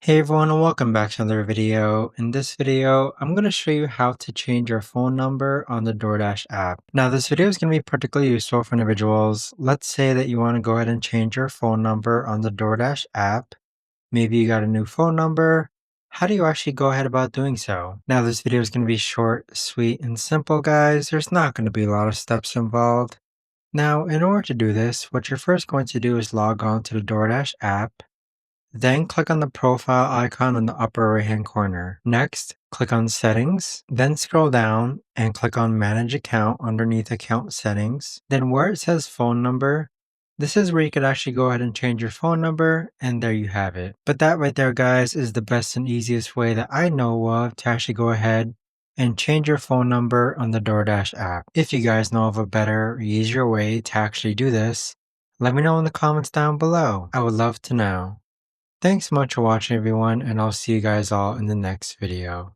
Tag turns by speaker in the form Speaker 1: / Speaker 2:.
Speaker 1: Hey everyone, and welcome back to another video. In this video, I'm going to show you how to change your phone number on the DoorDash app. Now, this video is going to be particularly useful for individuals. Let's say that you want to go ahead and change your phone number on the DoorDash app. Maybe you got a new phone number. How do you actually go ahead about doing so? Now, this video is going to be short, sweet, and simple, guys. There's not going to be a lot of steps involved. Now, in order to do this, what you're first going to do is log on to the DoorDash app. Then click on the profile icon in the upper right hand corner. Next, click on Settings, then scroll down and click on Manage Account underneath Account Settings. Then where it says Phone Number, this is where you could actually go ahead and change your phone number, and there you have it. But that right there, guys, is the best and easiest way that I know of to actually go ahead and change your phone number on the DoorDash app. If you guys know of a better, easier way to actually do this, let me know in the comments down below. I would love to know. Thanks so much for watching everyone, and I'll see you guys all in the next video.